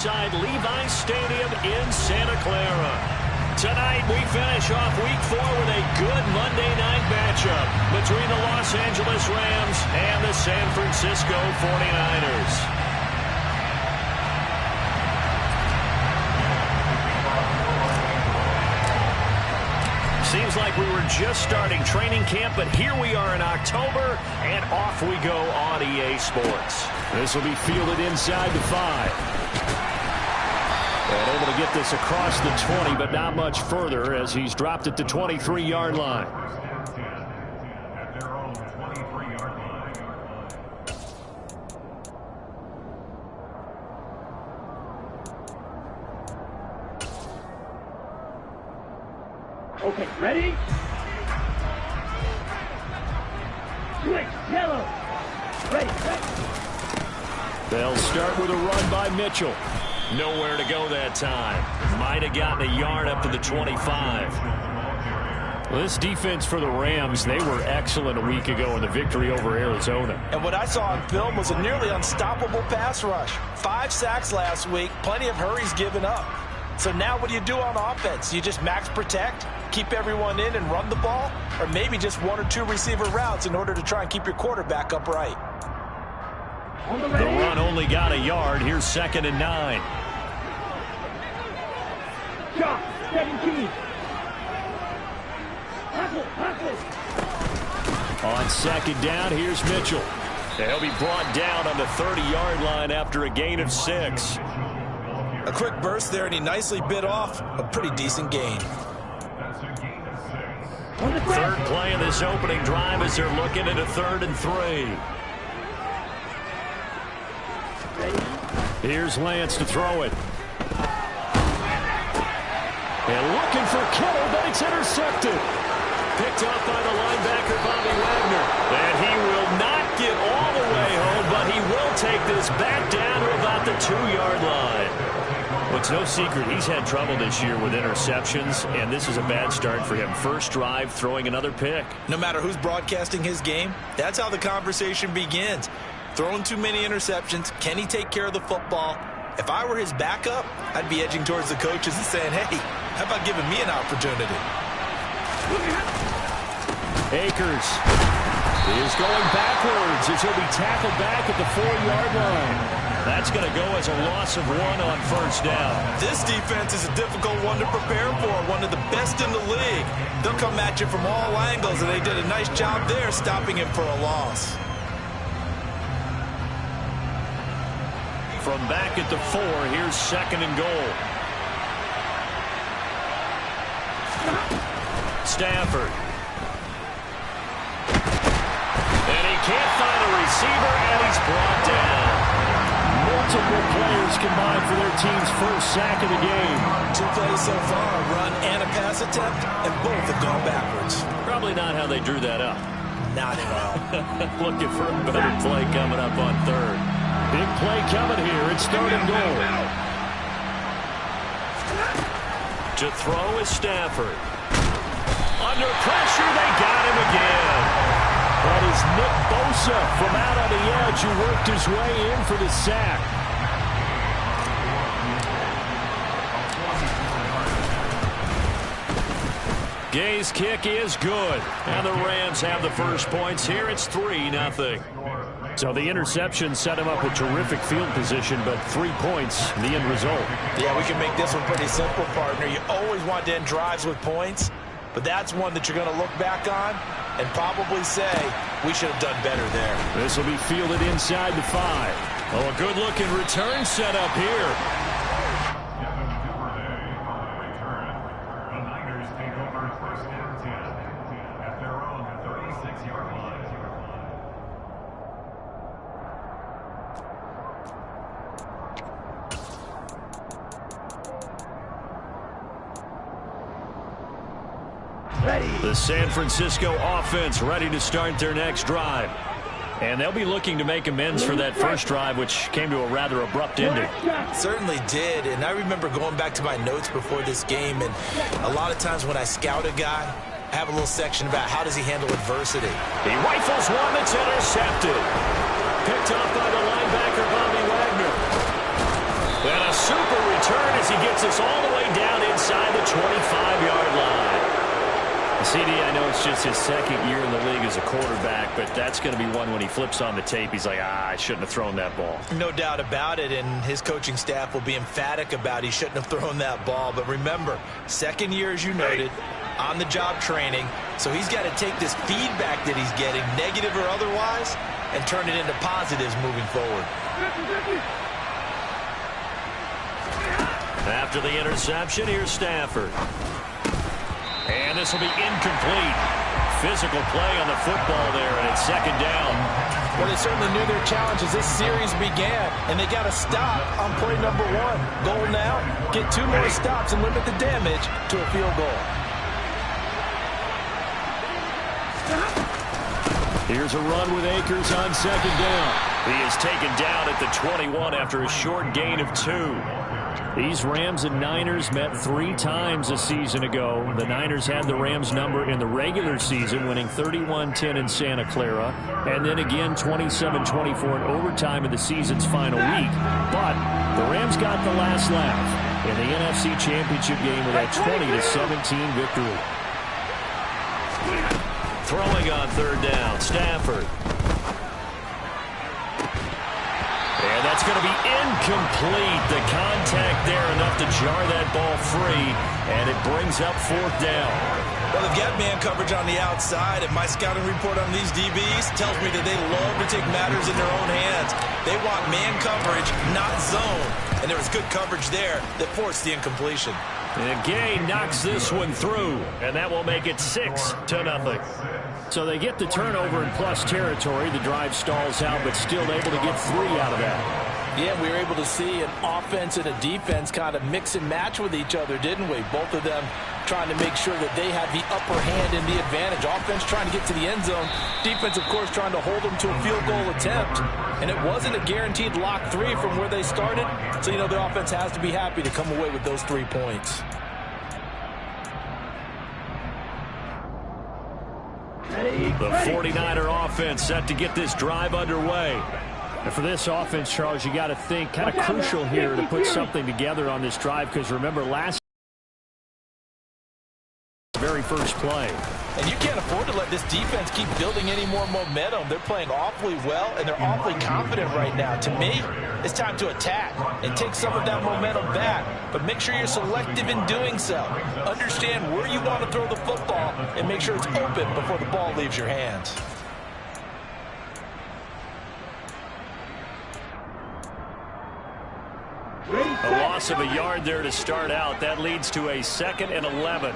Inside Levi's Stadium in Santa Clara. Tonight we finish off Week 4 with a good Monday night matchup between the Los Angeles Rams and the San Francisco 49ers. Seems like we were just starting training camp, but here we are in October, and off we go on EA Sports. This will be fielded inside the 5. And able to get this across the 20, but not much further as he's dropped it to 23-yard line. Okay, ready? Switch, yellow. Ready. They'll start with a run by Mitchell. Nowhere to go that time. Might have gotten a yard up to the 25. Well, this defense for the Rams, they were excellent a week ago in the victory over Arizona. And what I saw on film was a nearly unstoppable pass rush. 5 sacks last week, plenty of hurries given up. So now what do you do on offense? You just max protect, keep everyone in and run the ball, or maybe just 1 or 2 receiver routes in order to try and keep your quarterback upright. The run only got a yard. Here's 2nd and 9. Shot, 17. On 2nd down, here's Mitchell. They'll be brought down on the 30-yard line after a gain of 6. A quick burst there, and he nicely bit off a pretty decent gain. Third play of this opening drive as they're looking at a 3rd and 3. Here's Lance to throw it. And looking for Kittle, but it's intercepted. Picked off by the linebacker, Bobby Wagner. And he will not get all the way home, but he will take this back down to about the 2-yard line. Well, it's no secret he's had trouble this year with interceptions, and this is a bad start for him. First drive, throwing another pick. No matter who's broadcasting his game, that's how the conversation begins. Throwing too many interceptions. Can he take care of the football? If I were his backup, I'd be edging towards the coaches and saying, hey, how about giving me an opportunity? Akers is going backwards as he'll be tackled back at the 4-yard line. That's going to go as a loss of 1 on 1st down. This defense is a difficult one to prepare for, one of the best in the league. They'll come at you from all angles, and they did a nice job there stopping him for a loss. From back at the 4, here's 2nd and goal. Stafford. And he can't find a receiver, and he's brought down. Multiple players combined for their team's first sack of the game. 2 plays so far, a run and a pass attempt, and both have gone backwards. Probably not how they drew that up. Not at all. Looking for a better play coming up on 3rd. Big play coming here. It's 3rd and goal. To throw is Stafford. Under pressure, they got him again. That is Nick Bosa from out on the edge who worked his way in for the sack. Gay's kick is good. And the Rams have the first points here. It's 3-0. So the interception set him up with terrific field position, but 3 points, the end result. Yeah, we can make this one pretty simple, partner. You always want to end drives with points, but that's one that you're going to look back on and probably say, we should have done better there. This will be fielded inside the 5. Oh, a good-looking return set up here. The San Francisco offense ready to start their next drive. And they'll be looking to make amends for that first drive, which came to a rather abrupt ending. Certainly did, and I remember going back to my notes before this game, and a lot of times when I scout a guy, I have a little section about how does he handle adversity. He rifles one that's intercepted. Picked off by the linebacker, Bobby Wagner. And a super he gets us all the way down inside the 25-yard line. CD, I know it's just his second year in the league as a quarterback, but that's going to be one when he flips on the tape. He's like, I shouldn't have thrown that ball. No doubt about it, and his coaching staff will be emphatic about he shouldn't have thrown that ball. But remember, second year, as you noted, on-the-job training, so he's got to take this feedback that he's getting, negative or otherwise, and turn it into positives moving forward. After the interception, here's Stafford. And this will be incomplete. Physical play on the football there, and it's second down. Well, they certainly knew their challenge as this series began, and they got to stop on play number 1. Goal now, get 2 more stops and limit the damage to a field goal. Here's a run with Akers on second down. He is taken down at the 21 after a short gain of 2. These Rams and Niners met 3 times a season ago. The Niners had the Rams number in the regular season, winning 31-10 in Santa Clara, and then again 27-24 in overtime in the season's final week. But the Rams got the last laugh in the NFC Championship game with a 20-17 victory. Throwing on third down, Stafford. And that's going to be incomplete. The contact there enough to jar that ball free, and it brings up fourth down. Well, they've got man coverage on the outside, and my scouting report on these DBs tells me that they love to take matters in their own hands. They want man coverage, not zone, and there was good coverage there that forced the incompletion. And Gay knocks this one through, and that will make it 6-0. So they get the turnover in plus territory. The drive stalls out, but still able to get 3 out of that. Yeah, we were able to see an offense and a defense kind of mix and match with each other, didn't we? Both of them trying to make sure that they had the upper hand and the advantage. Offense trying to get to the end zone. Defense, of course, trying to hold them to a field goal attempt. And it wasn't a guaranteed lock 3 from where they started. So, you know, the offense has to be happy to come away with those 3 points. The 49er offense set to get this drive underway. And for this offense, Charles, you got to think kind of crucial here to put something together on this drive, because remember last very first play. And you can't afford to let this defense keep building any more momentum. They're playing awfully well, and they're awfully confident right now. To me, it's time to attack and take some of that momentum back. But make sure you're selective in doing so. Understand where you want to throw the football and make sure it's open before the ball leaves your hands. A loss of a yard there to start out. That leads to a 2nd and 11.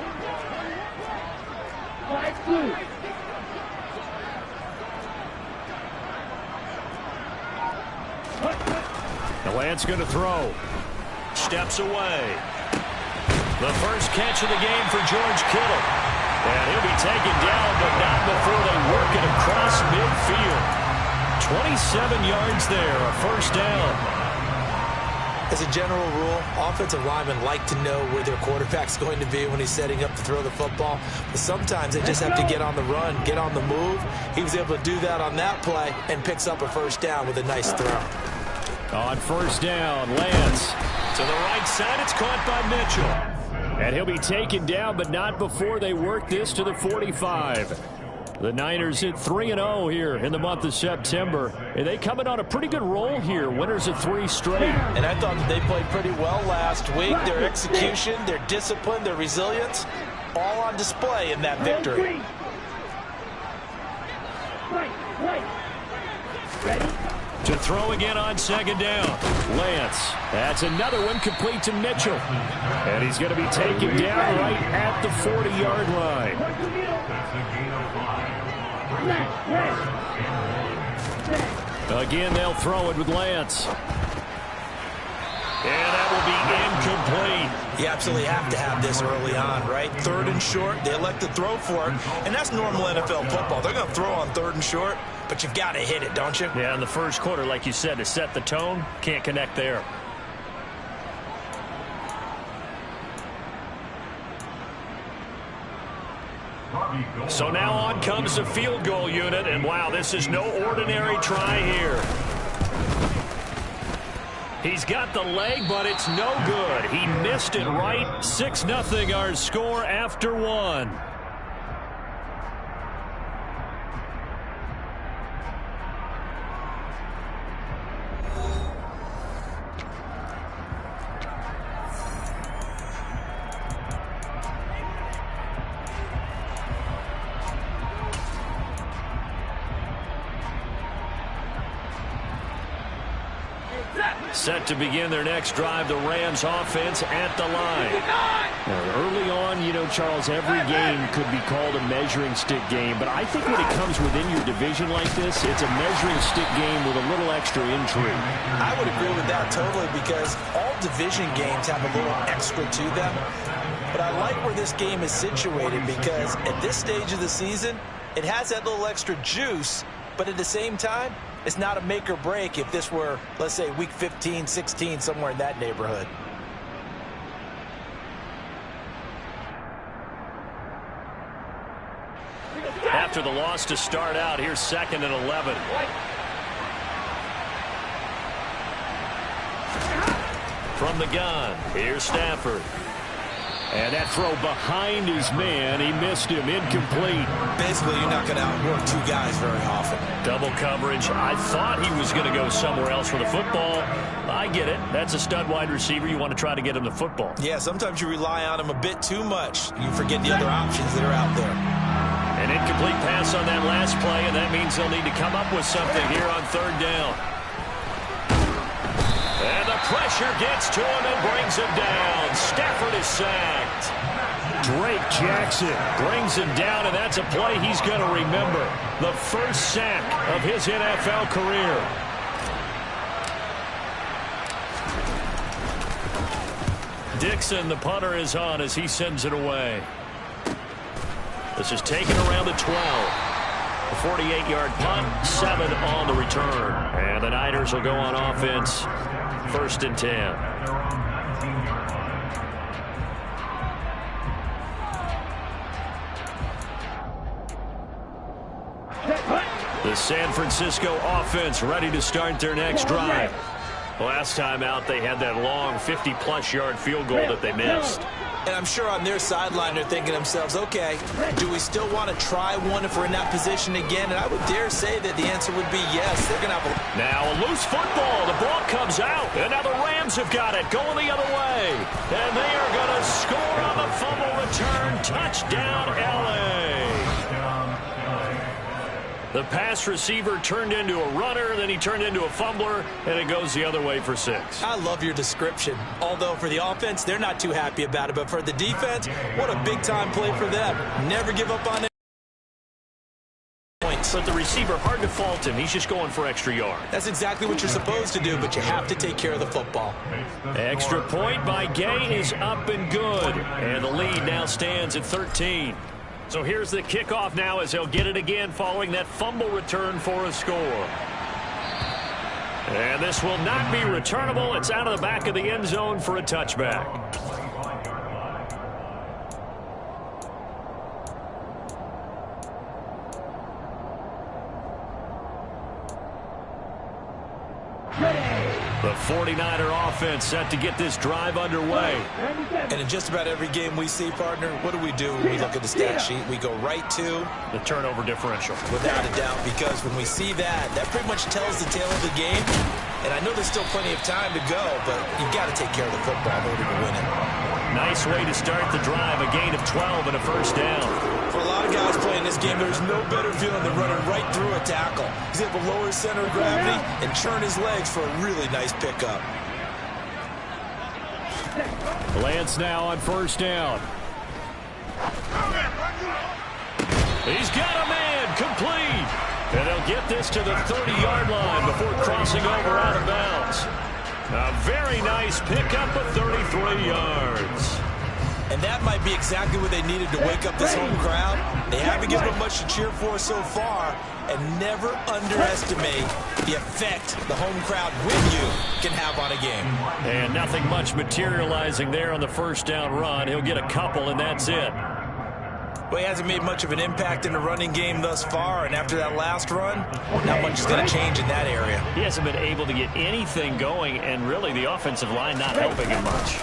The Lance going to throw. Steps away. The first catch of the game for George Kittle. And he'll be taken down, but not before they work it across midfield. 27 yards there, a first down. As a general rule, offensive linemen like to know where their quarterback's going to be when he's setting up to throw the football. But sometimes they just have to get on the run, get on the move. He was able to do that on that play and picks up a first down with a nice throw. On first down, Lance. To the right side, it's caught by Mitchell. And he'll be taken down, but not before they work this to the 45. The Niners hit 3-0 here in the month of September. And they coming on a pretty good roll here. Winners of 3 straight. And I thought that they played pretty well last week. Their execution, their discipline, their resilience, all on display in that victory. To throw again on second down. Lance. That's another one complete to Mitchell. And he's going to be taken down right at the 40-yard line. Again, they'll throw it with Lance. And that will be incomplete. You absolutely have to have this early on, right? 3rd and short, they elect to throw for it. And that's normal NFL football. They're going to throw on 3rd and short, but you've got to hit it, don't you? Yeah, in the first quarter, like you said, to set the tone, can't connect there. So now on comes the field goal unit, and wow, this is no ordinary try here. He's got the leg, but it's no good. He missed it right. 6-0 our score after one. Set to begin their next drive, the Rams offense at the line. Now, early on, you know, Charles, every game could be called a measuring stick game, but I think when it comes within your division like this, it's a measuring stick game with a little extra intrigue. I would agree with that totally, because all division games have a little extra to them. But I like where this game is situated, because at this stage of the season, it has that little extra juice, but at the same time, it's not a make or break if this were, let's say, week 15, 16, somewhere in that neighborhood. After the loss to start out, here's 2nd and 11. From the gun, here's Stafford. And that throw behind his man, he missed him, incomplete. Basically, you're not going to outwork two guys very often. Double coverage. I thought he was going to go somewhere else for the football. I get it. That's a stud wide receiver. You want to try to get him the football. Yeah, sometimes you rely on him a bit too much. You forget the other options that are out there. An incomplete pass on that last play, and that means they'll need to come up with something here on 3rd down. And the pressure gets to him and brings him down. Stafford is sacked. Drake Jackson brings him down, and that's a play he's going to remember. The first sack of his NFL career. Dixon, the punter, is on as he sends it away. This is taken around the 12. A 48-yard punt, 7 on the return. And the Niners will go on offense, 1st and 10. The San Francisco offense ready to start their next drive. Last time out, they had that long 50-plus yard field goal that they missed. And I'm sure on their sideline they're thinking to themselves, okay, do we still want to try one if we're in that position again? And I would dare say that the answer would be yes. They're going to have a... Now a loose football. The ball comes out. And now the Rams have got it going the other way. And they are going to score on the fumble return. Touchdown, L.A. The pass receiver turned into a runner, then he turned into a fumbler, and it goes the other way for 6. I love your description. Although for the offense, they're not too happy about it. But for the defense, what a big-time play for them. Never give up on it. But the receiver, hard to fault him. He's just going for extra yard. That's exactly what you're supposed to do, but you have to take care of the football. Extra point by Gay is up and good. And the lead now stands at 13. So here's the kickoff now as they'll get it again following that fumble return for a score. And this will not be returnable. It's out of the back of the end zone for a touchback. The 49er offense set to get this drive underway. And in just about every game we see, partner, what do? We look at the stat sheet. We go right to the turnover differential. Without a doubt, because when we see that, that pretty much tells the tale of the game. And I know there's still plenty of time to go, but you've got to take care of the football in order to win it. Nice way to start the drive, a gain of 12 and a first down. For a lot of guys playing this game, there's no better feeling than running right through a tackle. He's able to lower his center of gravity and churn his legs for a really nice pickup. Lance now on first down. He's got a man, complete. And they'll get this to the 30-yard line before crossing over out of bounds. A very nice pickup of 33 yards. And that might be exactly what they needed to wake up this home crowd. They haven't given them much to cheer for so far. And never underestimate the effect the home crowd with you can have on a game. And nothing much materializing there on the first down run. He'll get a couple, and that's it. Well, he hasn't made much of an impact in the running game thus far, and after that last run, not much is going to change in that area. He hasn't been able to get anything going, and really the offensive line not helping him much.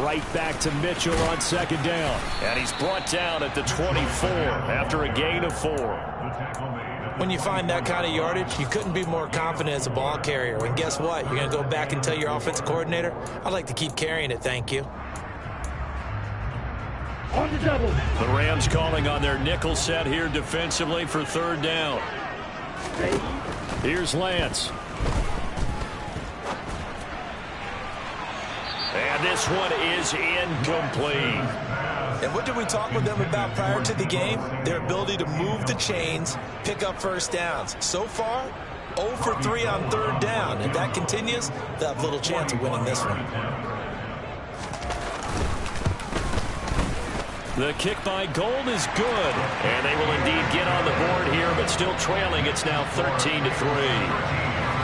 Right back to Mitchell on second down. And he's brought down at the 24 after a gain of 4. When you find that kind of yardage, you couldn't be more confident as a ball carrier. And guess what? You're going to go back and tell your offensive coordinator, I'd like to keep carrying it, thank you. On the double. The Rams calling on their nickel set here defensively for third down. Here's Lance. And this one is incomplete. And what did we talk with them about prior to the game? Their ability to move the chains, pick up first downs. So far, 0 for 3 on third down. If that continues, they'll have little chance of winning this one. The kick by Gold is good. And they will indeed get on the board here, but still trailing. It's now 13-3.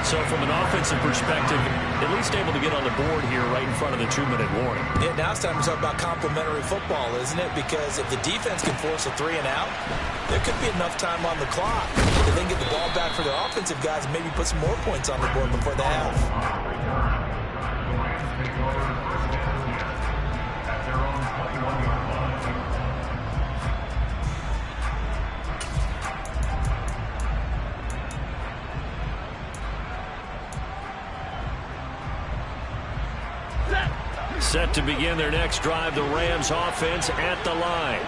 So from an offensive perspective, at least able to get on the board here right in front of the 2-minute warning. Yeah, now it's time to talk about complementary football, isn't it? Because if the defense can force a 3 and out, there could be enough time on the clock to then get the ball back for their offensive guys and maybe put some more points on the board before the half. Set to begin their next drive, the Rams offense at the line.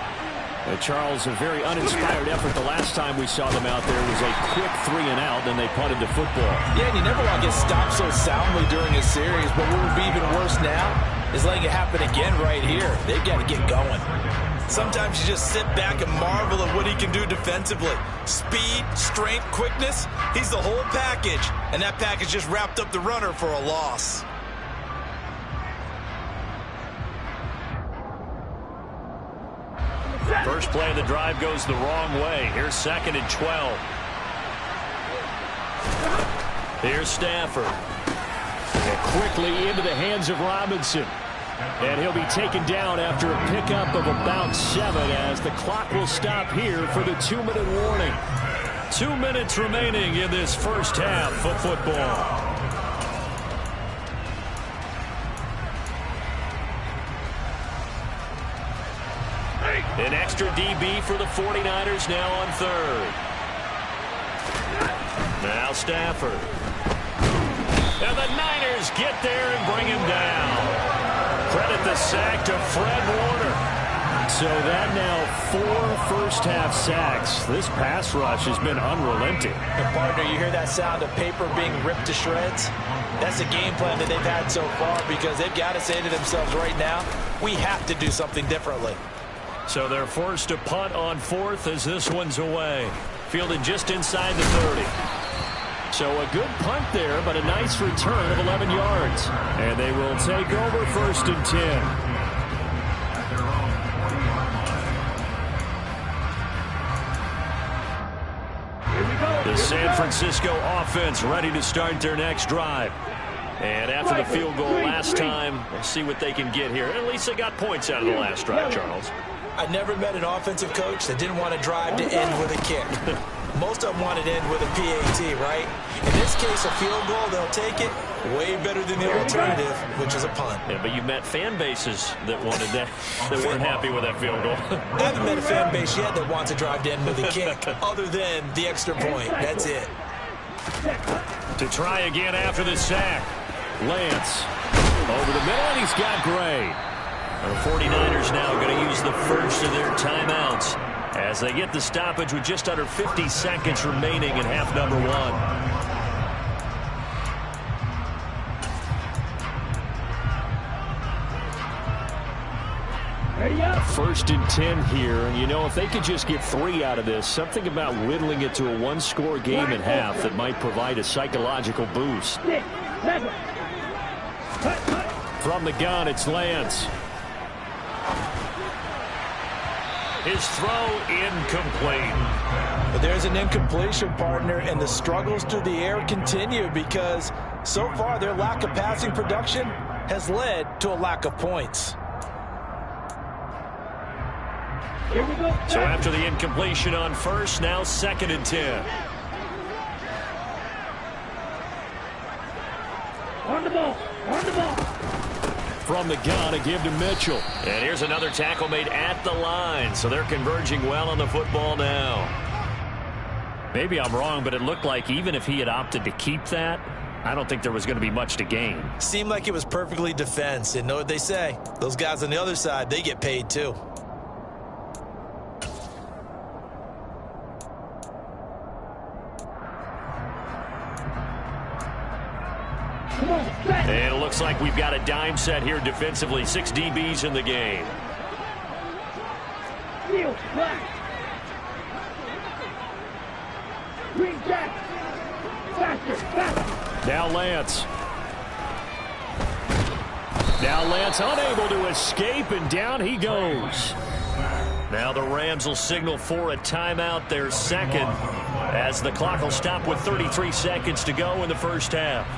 Charles, a very uninspired effort the last time we saw them out there was a quick 3 and out, then they punted the football. Yeah, and you never want to get stopped so soundly during a series, but what would be even worse now is letting it happen again right here. They've got to get going. Sometimes you just sit back and marvel at what he can do defensively. Speed, strength, quickness, he's the whole package, and that package just wrapped up the runner for a loss. First play of the drive goes the wrong way. Here's 2nd and 12. Here's Stafford. And quickly into the hands of Robinson. And he'll be taken down after a pickup of about 7 as the clock will stop here for the 2-minute warning. 2 minutes remaining in this first half of football. An extra DB for the 49ers now on 3rd. Now Stafford. And the Niners get there and bring him down. Credit the sack to Fred Warner. So that now 4 first-half sacks. This pass rush has been unrelenting. And partner, you hear that sound of paper being ripped to shreds? That's the game plan that they've had so far because they've got to say to themselves right now, we have to do something differently. So they're forced to punt on 4th as this one's away. Fielded just inside the 30. So a good punt there, but a nice return of 11 yards. And they will take over 1st and 10. The San Francisco offense ready to start their next drive. And after the field goal last time, we'll see what they can get here. At least they got points out of the last drive, Charles. I never met an offensive coach that didn't want to drive to end with a kick. Most of them wanted to end with a PAT, right? In this case, a field goal, they'll take it. Way better than the alternative, which is a punt. Yeah, but you met fan bases that wanted that, that weren't happy with that field goal. I haven't met a fan base yet that wants to drive to end with a kick, other than the extra point. That's it. To try again after the sack. Lance over the middle, and he's got Gray. The 49ers now going to use the first of their timeouts as they get the stoppage with just under 50 seconds remaining in half number 1. Ready up. 1st and 10 here, and you know, if they could just get 3 out of this, something about whittling it to a 1-score game at half that might provide a psychological boost. 6, 7. From the gun, it's Lance. His throw incomplete. But there's an incompletion, partner, and the struggles through the air continue because so far their lack of passing production has led to a lack of points. Here we go. So after the incompletion on first, now 2nd and 10. On the ball. On the ball. From the gun, a give to Mitchell. And here's another tackle made at the line. So they're converging well on the football now. Maybe I'm wrong, but it looked like even if he had opted to keep that, I don't think there was going to be much to gain. Seemed like it was perfectly defense. And know what they say? Those guys on the other side, they get paid too. And it looks like we've got a dime set here defensively. 6 DBs in the game. Heel, black. Green jack. Faster, faster. Now Lance. Now Lance unable to escape, and down he goes. Now the Rams will signal for a timeout, their second, as the clock will stop with 33 seconds to go in the first half.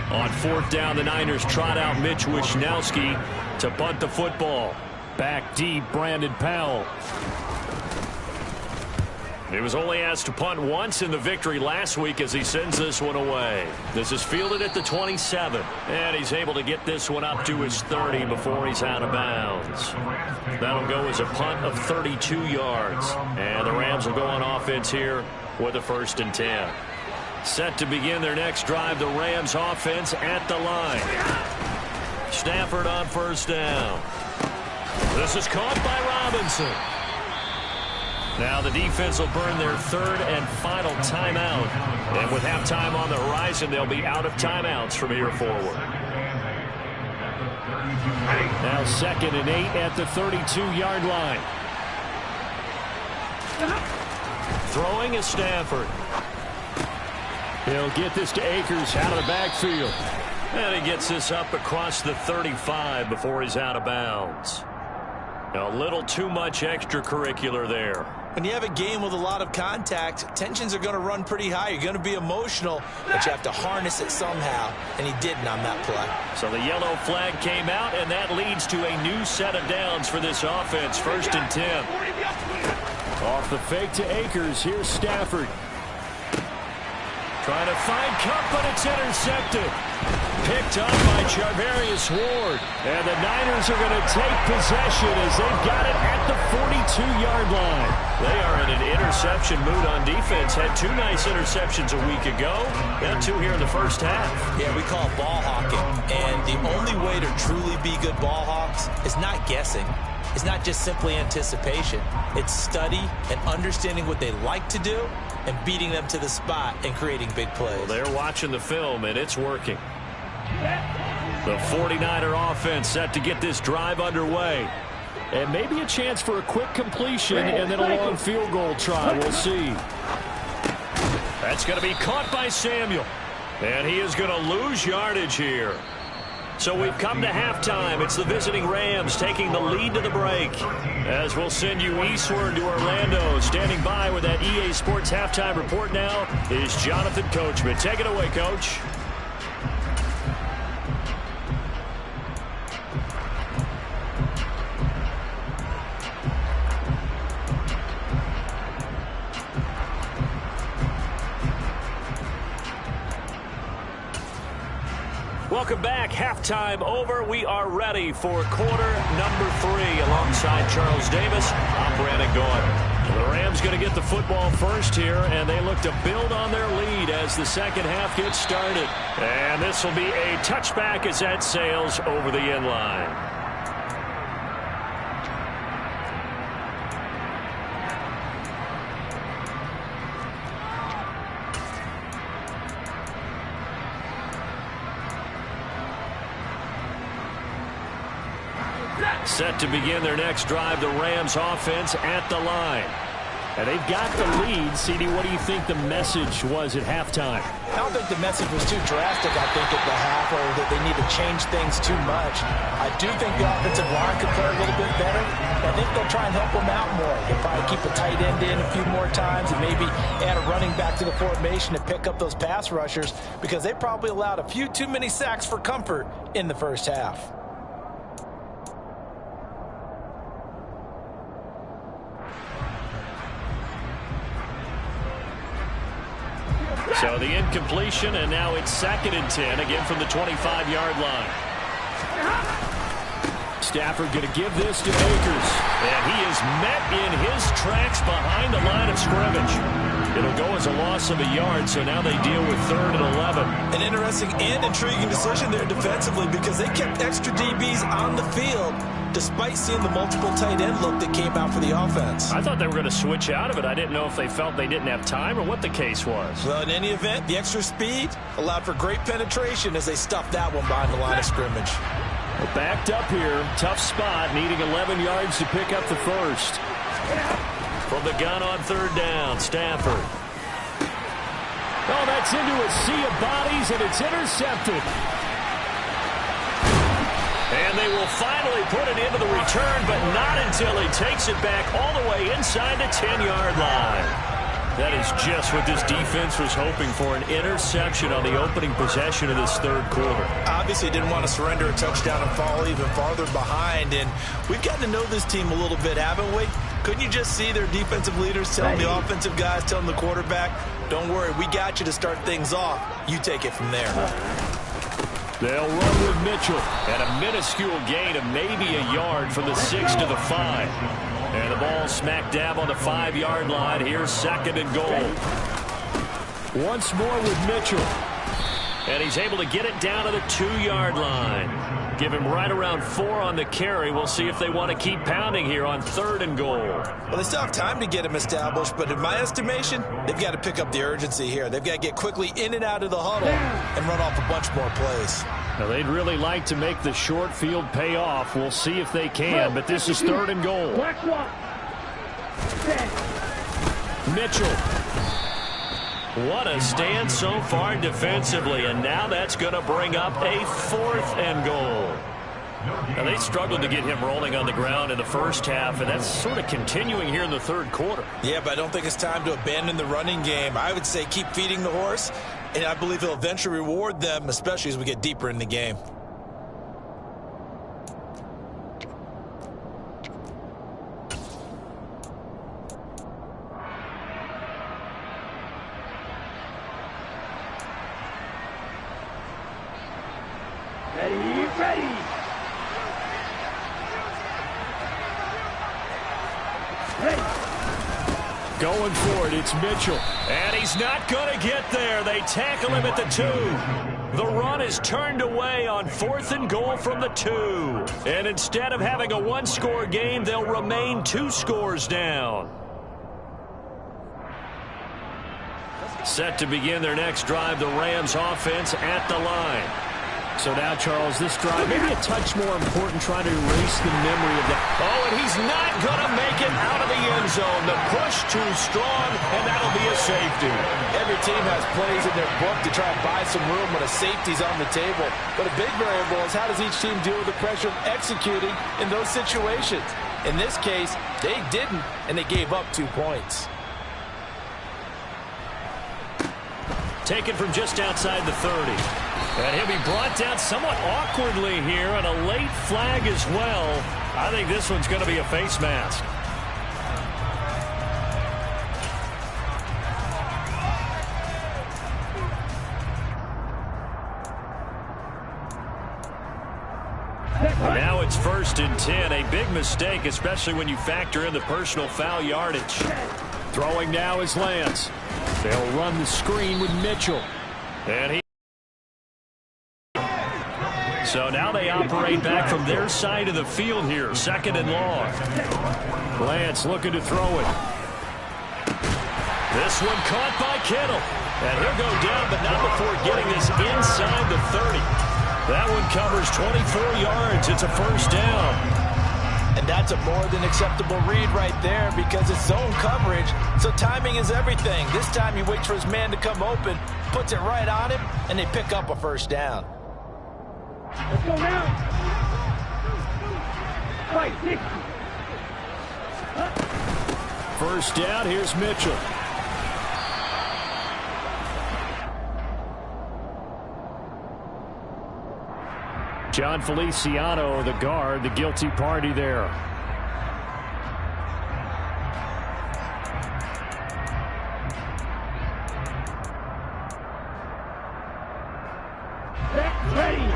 On 4th down, the Niners trot out Mitch Wishnowsky to punt the football. Back deep, Brandon Powell. He was only asked to punt once in the victory last week as he sends this one away. This is fielded at the 27. And he's able to get this one up to his 30 before he's out of bounds. That'll go as a punt of 32 yards. And the Rams will go on offense here with a 1st and 10. Set to begin their next drive, the Rams offense at the line. Stafford on 1st down. This is caught by Robinson. Now the defense will burn their 3rd and final timeout. And with halftime on the horizon, they'll be out of timeouts from here forward. Now 2nd and 8 at the 32-yard line. Throwing is Stafford. He'll get this to Akers out of the backfield. And he gets this up across the 35 before he's out of bounds. A little too much extracurricular there. When you have a game with a lot of contact, tensions are going to run pretty high. You're going to be emotional, but you have to harness it somehow, and he didn't on that play. So the yellow flag came out, and that leads to a new set of downs for this offense. 1st and 10. Off the fake to Akers. Here's Stafford. Trying to find Kupp, but it's intercepted. Picked up by Charvarius Ward. And the Niners are going to take possession as they've got it at the 42-yard line. They are in an interception mood on defense. Had 2 nice interceptions a week ago. Got 2 here in the first half. Yeah, we call it ball hawking. And the only way to truly be good ball hawks is not guessing. It's not just simply anticipation. It's study and understanding what they like to do and beating them to the spot and creating big plays. Well, they're watching the film, and it's working. The 49er offense set to get this drive underway. And maybe a chance for a quick completion and then a long field goal try. We'll see. That's going to be caught by Samuel. And he is going to lose yardage here. So we've come to halftime. It's the visiting Rams taking the lead to the break. As we'll send you eastward to Orlando. Standing by with that EA Sports halftime report now is Jonathan Coachman. Take it away, Coach. Welcome back. Halftime over. We are ready for quarter number 3 alongside Charles Davis. I'm Brandon Gaudin. The Rams going to get the football first here, and they look to build on their lead as the second half gets started. And this will be a touchback as that sails over the end line. Set to begin their next drive, the Rams offense at the line. And they've got the lead. CD, what do you think the message was at halftime? I don't think the message was too drastic, I think, at the half, or that they need to change things too much. I do think the offensive line could play a little bit better. I think they'll try and help them out more. They'll probably keep a tight end in a few more times and maybe add a running back to the formation to pick up those pass rushers, because they probably allowed a few too many sacks for comfort in the first half. So the incompletion, and now it's 2nd and 10, again from the 25-yard line. Stafford going to give this to Akers, and he is met in his tracks behind the line of scrimmage. It'll go as a loss of a yard, so now they deal with 3rd and 11. An interesting and intriguing decision there defensively, because they kept extra DBs on the field despite seeing the multiple tight end look that came out for the offense. I thought they were going to switch out of it. I didn't know if they felt they didn't have time or what the case was. Well, in any event, the extra speed allowed for great penetration as they stuffed that one behind the line of scrimmage. Well, backed up here, tough spot, needing 11 yards to pick up the first. From the gun on 3rd down, Stafford. Oh, that's into a sea of bodies, and it's intercepted. And they will finally put it into the return, but not until he takes it back all the way inside the 10-yard line. That is just what this defense was hoping for, an interception on the opening possession of this 3rd quarter. Obviously didn't want to surrender a touchdown and fall even farther behind, and we've gotten to know this team a little bit, haven't we? Couldn't you just see their defensive leaders telling the offensive guys, telling the quarterback, don't worry, we got you to start things off. You take it from there. They'll run with Mitchell, and a minuscule gain of maybe a yard from the 6 to the 5. And the ball smack dab on the 5-yard line. Here's 2nd and goal. Once more with Mitchell. And he's able to get it down to the 2-yard line. Give him right around 4 on the carry. We'll see if they want to keep pounding here on 3rd and goal. Well, they still have time to get him established, but in my estimation, they've got to pick up the urgency here. They've got to get quickly in and out of the huddle and run off a bunch more plays. Now, they'd really like to make the short field pay off. We'll see if they can, but this is 3rd and goal. Mitchell. What a stand so far defensively, and now that's going to bring up a 4th and goal. Now, they struggled to get him rolling on the ground in the first half, and that's sort of continuing here in the 3rd quarter. Yeah, but I don't think it's time to abandon the running game. I would say keep feeding the horse, and I believe he'll eventually reward them, especially as we get deeper in the game. Ready. Going for it, it's Mitchell. And he's not going to get there. They tackle him at the 2. The run is turned away on 4th and goal from the 2. And instead of having a 1-score game, they'll remain 2 scores down. Set to begin their next drive, the Rams offense at the line. So now, Charles, this drive, maybe a touch more important, trying to erase the memory of that. Oh, and he's not going to make it out of the end zone. The push too strong, and that'll be a safety. Every team has plays in their book to try and buy some room when a safety's on the table. But a big variable is how does each team deal with the pressure of executing in those situations. In this case, they didn't, and they gave up 2 points. Taken from just outside the 30. And he'll be brought down somewhat awkwardly here, and a late flag as well. I think this one's going to be a face mask. Now it's 1st and 10. A big mistake, especially when you factor in the personal foul yardage. Throwing now is Lance. They'll run the screen with Mitchell. And he... So now they operate back from their side of the field here. 2nd and long. Lance looking to throw it. This one caught by Kittle. And he'll go down, but not before getting this inside the 30. That one covers 24 yards. It's a 1st down. And And that's a more than acceptable read right there because it's zone coverage, so timing is everything. This time he waits for his man to come open, puts it right on him, and they pick up a first down. Let's go now. Fight, 60. First down, here's Mitchell. John Feliciano, the guard, the guilty party there. Ready.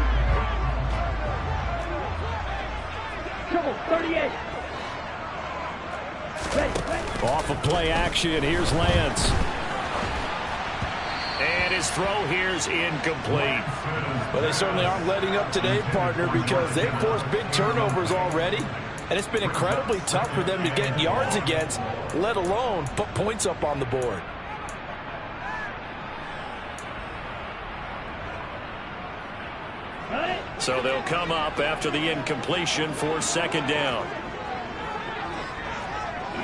Trouble, 38. Ready. Off of play action, here's Lance. And his throw here's incomplete. Well, they certainly aren't letting up today, partner, because they've forced big turnovers already, and it's been incredibly tough for them to get yards against, let alone put points up on the board. So they'll come up after the incompletion for second down.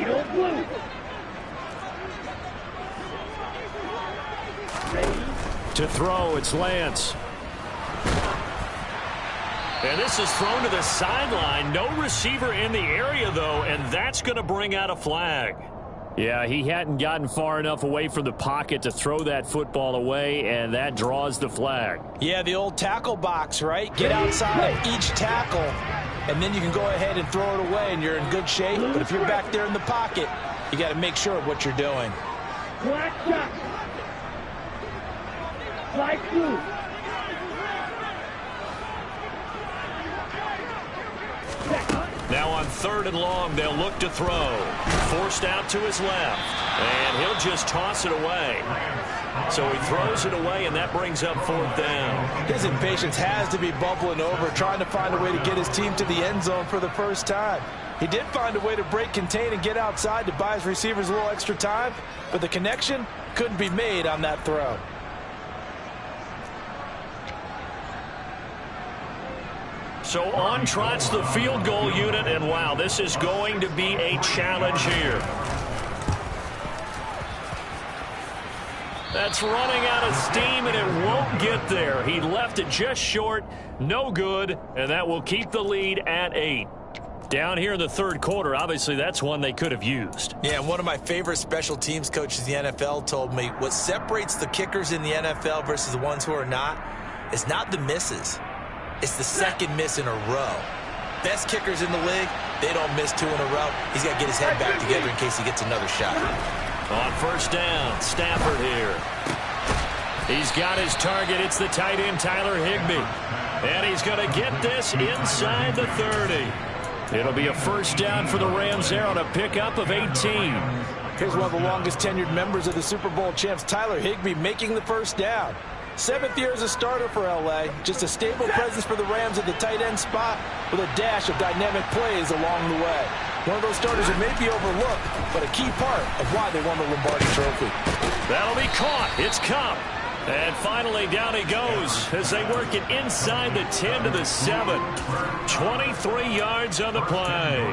Eagle blue. To throw, it's Lance. And this is thrown to the sideline. No receiver in the area, though, and that's going to bring out a flag. Yeah, he hadn't gotten far enough away from the pocket to throw that football away, and that draws the flag. Yeah, the old tackle box, right? Get outside of each tackle, and then you can go ahead and throw it away, and you're in good shape. But if you're back there in the pocket, you got to make sure of what you're doing. Black shot. Light blue. Now on 3rd and long, they'll look to throw. Forced out to his left, and he'll just toss it away. So he throws it away, and that brings up 4th down. His impatience has to be bubbling over, trying to find a way to get his team to the end zone for the first time. He did find a way to break, contain, and get outside to buy his receivers a little extra time, but the connection couldn't be made on that throw. So on trots the field goal unit, and wow, this is going to be a challenge here. That's running out of steam, and it won't get there. He left it just short, no good, and that will keep the lead at 8. Down here in the 3rd quarter, obviously that's one they could have used. Yeah, and one of my favorite special teams coaches in the NFL told me what separates the kickers in the NFL versus the ones who are not is not the misses. It's the second miss in a row. Best kickers in the league, they don't miss 2 in a row. He's got to get his head back together in case he gets another shot. On 1st down, Stafford here. He's got his target. It's the tight end, Tyler Higbee. And he's going to get this inside the 30. It'll be a 1st down for the Rams there on a pickup of 18. Here's one of the longest tenured members of the Super Bowl champs, Tyler Higbee, making the 1st down. 7th year as a starter for L.A. Just a stable presence for the Rams at the tight end spot with a dash of dynamic plays along the way. One of those starters that may be overlooked, but a key part of why they won the Lombardi Trophy. That'll be caught. It's Kupp. And finally down he goes as they work it inside the 10 to the 7. 23 yards on the play.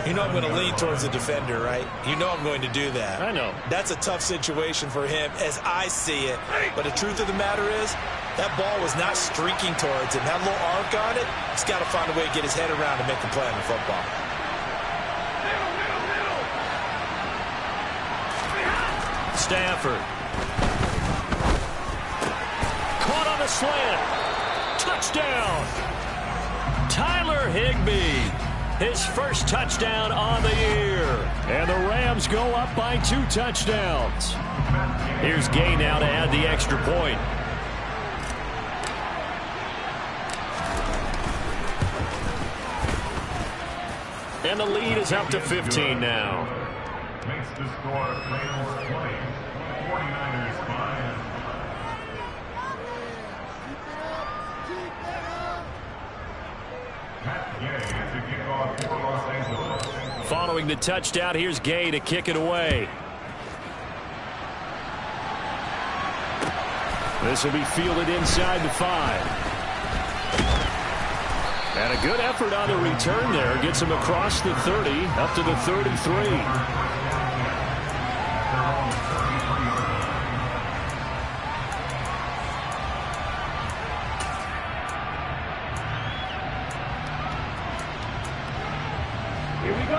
You know I'm going to lean towards the defender, right? You know I'm going to do that. I know. That's a tough situation for him as I see it. But the truth of the matter is, that ball was not streaking towards him. That little arc on it, he's got to find a way to get his head around and make the play on the football. Stafford. Caught on the slant. Touchdown. Tyler Higbee. His first touchdown on the year. And the Rams go up by 2 touchdowns. Here's Gay now to add the extra point. And the lead is up to 15 now. Makes the score Raiders 20, 49ers 5. Pat Gay to kick off for Los Angeles. Following the touchdown, here's Gay to kick it away. This will be fielded inside the 5. And a good effort on the return there. Gets him across the 30, up to the 33.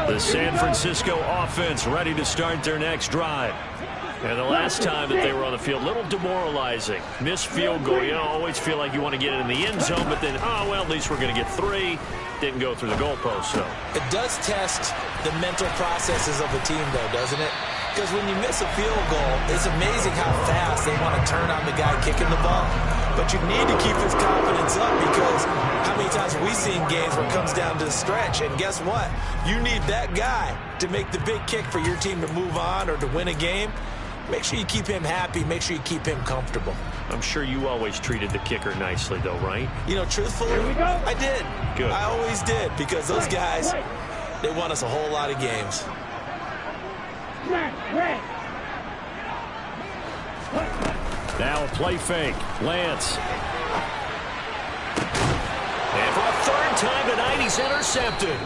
The San Francisco offense ready to start their next drive. And the last time that they were on the field, a little demoralizing. Missed field goal. You always feel like you want to get it in the end zone, but then, oh, well, at least we're going to get 3. Didn't go through the goalpost, so. It does test the mental processes of the team, though, doesn't it? Because when you miss a field goal, it's amazing how fast they want to turn on the guy kicking the ball. But you need to keep his confidence up, because how many times have we seen games where it comes down to the stretch? And guess what? You need that guy to make the big kick for your team to move on or to win a game. Make sure you keep him happy. Make sure you keep him comfortable. I'm sure you always treated the kicker nicely, though, right? You know, truthfully, I did. Good. I always did, because those guys, they won us a whole lot of games. Now a play fake. Lance. And for a third time tonight, he's intercepted.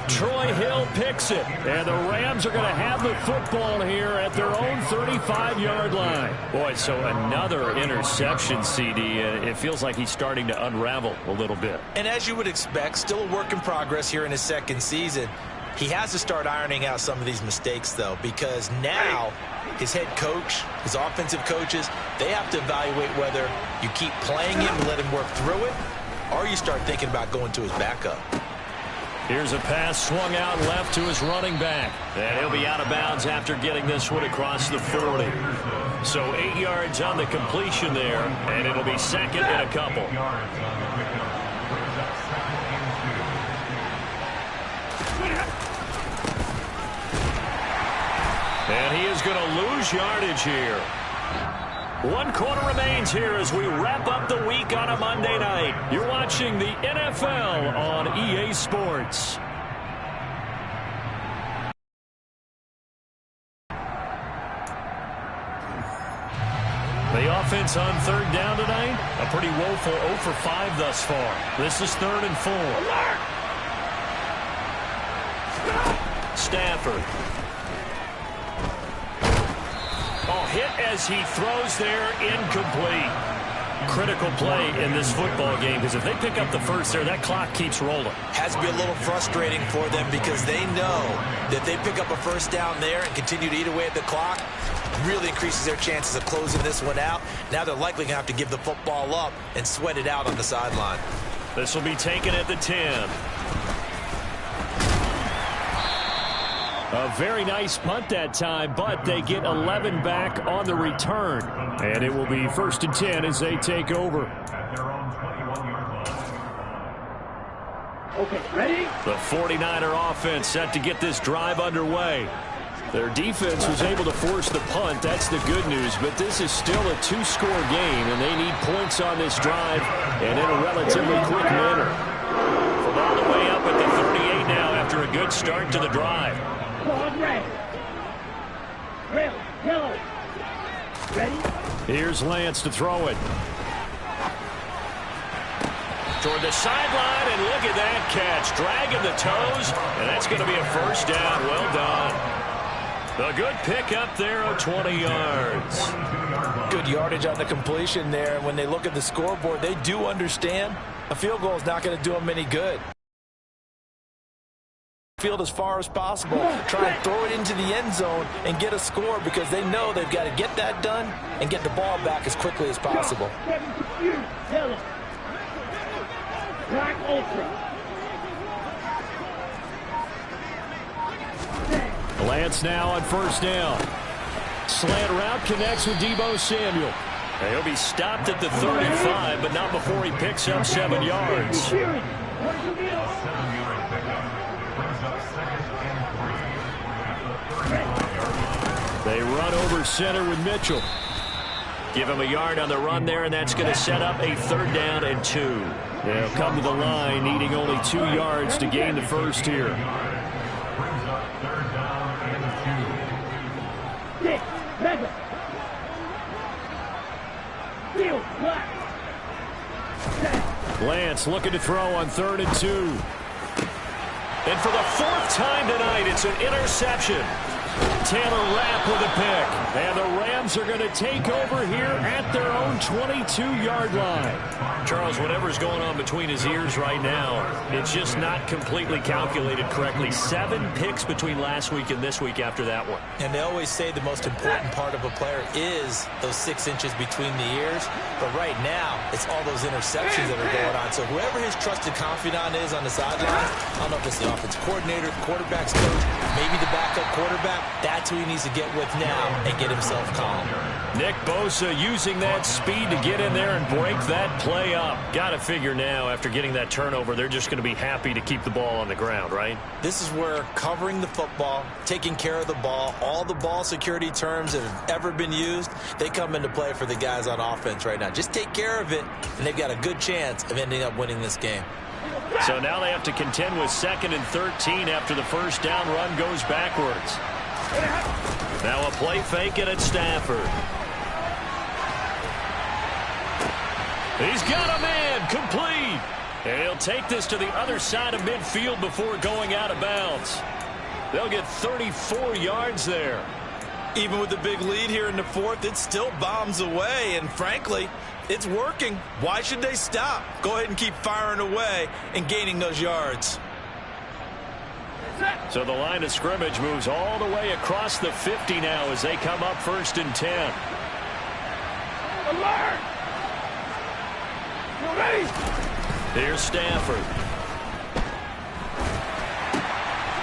Troy Hill picks it. And the Rams are going to have the football here at their own 35-yard line. Boy, so another interception, CD. It feels like he's starting to unravel a little bit. And as you would expect, still a work in progress here in his second season. He has to start ironing out some of these mistakes, though, because now his head coach, his offensive coaches, they have to evaluate whether you keep playing him and let him work through it, or you start thinking about going to his backup. Here's a pass swung out left to his running back. And he'll be out of bounds after getting this one across the 40. So 8 yards on the completion there, and it'll be second and a couple. And he is going to lose yardage here. 1 quarter remains here as we wrap up the week on a Monday night. You're watching the NFL on EA Sports. The offense on third down tonight, a pretty woeful 0 for 5 thus far. This is 3rd and 4. Stafford. Hit as he throws there, incomplete. Critical play in this football game, because if they pick up the first there, that clock keeps rolling. Has to be a little frustrating for them, because they know that they pick up a first down there and continue to eat away at the clock, really increases their chances of closing this one out. Now they're likely going to have to give the football up and sweat it out on the sideline. This will be taken at the 10. A very nice punt that time, but they get 11 back on the return. And it will be 1st and 10 as they take over. Okay, ready? The 49er offense set to get this drive underway. Their defense was able to force the punt. That's the good news, but this is still a 2-score game, and they need points on this drive and in a relatively quick manner. From all the way up at the 38 now after a good start to the drive. Here's Lance to throw it. Toward the sideline, and look at that catch. Dragging the toes, and that's going to be a first down. Well done. A good pickup there of 20 yards. Good yardage on the completion there. When they look at the scoreboard, they do understand a field goal is not going to do them any good. Field as far as possible, try and throw it into the end zone and get a score, because they know they've got to get that done and get the ball back as quickly as possible. Lance now on first down. Slant route connects with Deebo Samuel. And he'll be stopped at the 35, but not before he picks up 7 yards. They run over center with Mitchell. Give him a yard on the run there, and that's going to set up a 3rd down and 2. They'll come to the line needing only 2 yards to gain the first here. Lance looking to throw on 3rd and 2. And for the 4th time tonight, it's an interception. Taylor Rapp with a pick. And the Rams are going to take over here at their own 22-yard line. Charles, whatever's going on between his ears right now, it's just not completely calculated correctly. 7 picks between last week and this week after that one. And they always say the most important part of a player is those 6 inches between the ears. But right now, it's all those interceptions that are going on. So whoever his trusted confidant is on the sideline, I don't know if it's the offensive coordinator, quarterback's coach, maybe the backup quarterback, that's who he needs to get with now and get himself calm. Nick Bosa using that speed to get in there and break that play up. Got to figure now, after getting that turnover, they're just going to be happy to keep the ball on the ground, right? This is where covering the football, taking care of the ball, all the ball security terms that have ever been used, they come into play for the guys on offense right now. Just take care of it, and they've got a good chance of ending up winning this game. So now they have to contend with 2nd and 13 after the first down run goes backwards. Now a play fake and it's Stafford. He's got a man complete. And he'll take this to the other side of midfield before going out of bounds. They'll get 34 yards there. Even with the big lead here in the 4th, it still bombs away. And frankly, it's working. Why should they stop? Go ahead and keep firing away and gaining those yards. So the line of scrimmage moves all the way across the 50 now as they come up 1st and 10. Alert! You ready? Here's Stafford.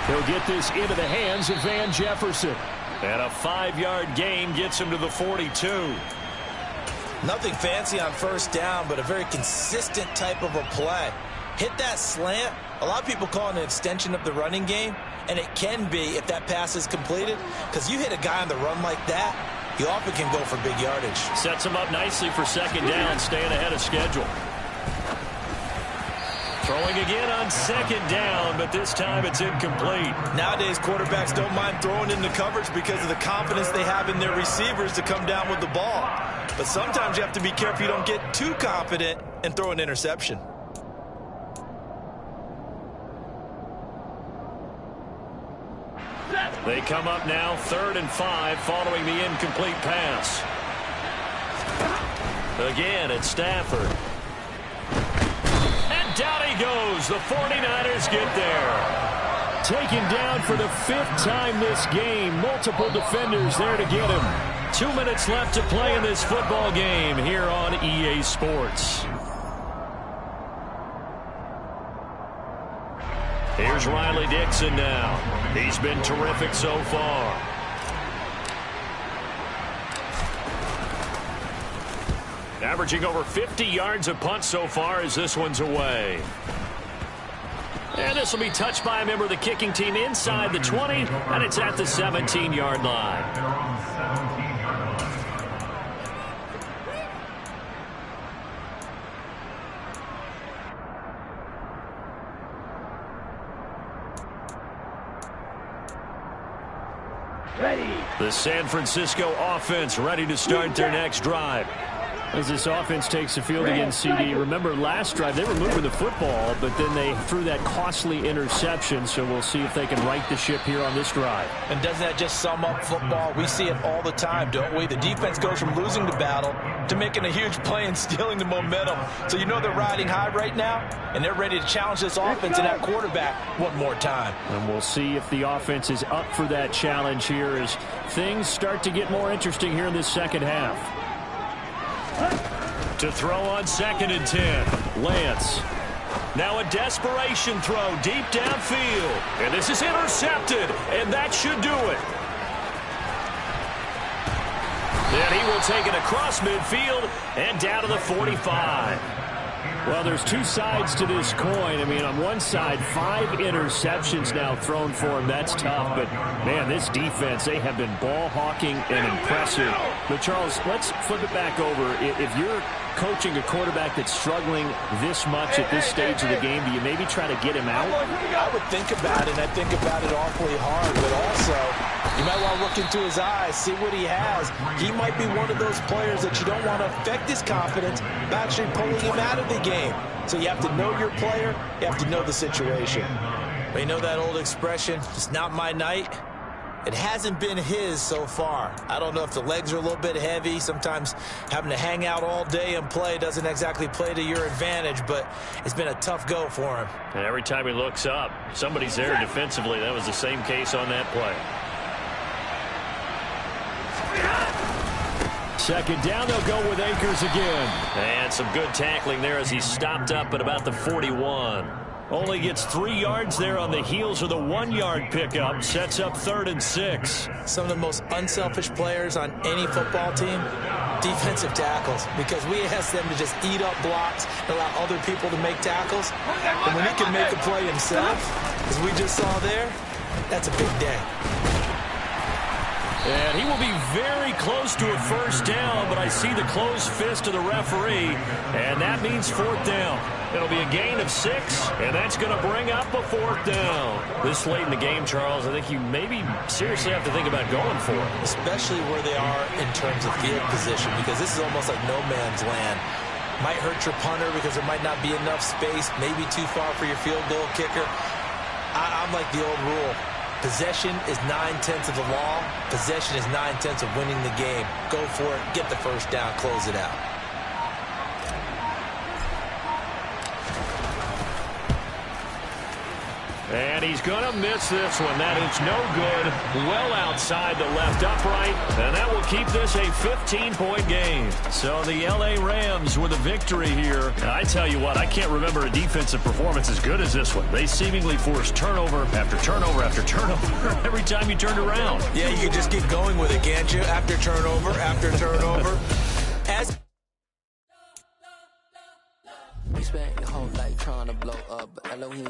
He'll get this into the hands of Van Jefferson. And a 5-yard gain gets him to the 42. Nothing fancy on 1st down, but a very consistent type of a play. Hit that slant. A lot of people call it an extension of the running game, and it can be if that pass is completed, because you hit a guy on the run like that, he often can go for big yardage. Sets him up nicely for 2nd down, staying ahead of schedule. Throwing again on 2nd down, but this time it's incomplete. Nowadays, quarterbacks don't mind throwing into coverage because of the confidence they have in their receivers to come down with the ball. But sometimes you have to be careful you don't get too confident and throw an interception. They come up now 3rd and 5 following the incomplete pass. Again, it's Stafford. And down he goes. The 49ers get there. Taken down for the 5th time this game. Multiple defenders there to get him. 2 minutes left to play in this football game here on EA Sports. Here's Riley Dixon now. He's been terrific so far. Averaging over 50 yards a punt so far as this one's away. And this will be touched by a member of the kicking team inside the 20, and it's at the 17-yard line. Ready. The San Francisco offense ready to start their next drive. As this offense takes the field against CD, remember last drive they were moving the football, but then they threw that costly interception, so we'll see if they can right the ship here on this drive. And doesn't that just sum up football? We see it all the time, don't we? The defense goes from losing the battle to making a huge play and stealing the momentum. So you know they're riding high right now, and they're ready to challenge this offense and that quarterback one more time. And we'll see if the offense is up for that challenge here as things start to get more interesting here in this second half. To throw on 2nd and 10, Lance. Now a desperation throw deep downfield. And this is intercepted, and that should do it. Then he will take it across midfield and down to the 45. Well, there's 2 sides to this coin. I mean, on one side, 5 interceptions now thrown for him. That's tough. But, man, this defense, they have been ball hawking and impressive. But, Charles, let's flip it back over. If you're coaching a quarterback that's struggling this much at this stage of the game, do you maybe try to get him out? I would think about it, and I think about it awfully hard. But also, You might want to look into his eyes, see what he has. He might be one of those players that you don't want to affect his confidence by actually pulling him out of the game. So you have to know your player. You have to know the situation. But you know that old expression, it's not my night? It hasn't been his so far. I don't know if the legs are a little bit heavy. Sometimes having to hang out all day and play doesn't exactly play to your advantage, but it's been a tough go for him. And every time he looks up, somebody's there defensively. That was the same case on that play. Second down, they'll go with Akers again. And some good tackling there as he stopped up at about the 41. Only gets 3 yards there on the heels of the 1-yard pickup. Sets up 3rd and 6. Some of the most unselfish players on any football team, defensive tackles, because we ask them to just eat up blocks and allow other people to make tackles. And when he can make a play himself, as we just saw there, that's a big day. And he will be very close to a first down, but I see the closed fist of the referee, and that means 4th down. It'll be a gain of 6, and that's going to bring up a 4th down. This late in the game, Charles, I think you maybe seriously have to think about going for it. Especially where they are in terms of field position, because this is almost like no man's land. Might hurt your punter because there might not be enough space, maybe too far for your field goal kicker. I'm like the old rule. Possession is 9/10 of the law. Possession is 9/10 of winning the game. Go for it. Get the first down. Close it out. And he's going to miss this one. That is no good. Well outside the left upright. And that will keep this a 15-point game. So the L.A. Rams with a victory here. And I tell you what, I can't remember a defensive performance as good as this one. They seemingly forced turnover after turnover after turnover every time you turned around. Yeah, you can just keep going with it, can't you? After turnover, after turnover. We spent your whole life trying to blow up, but Elohim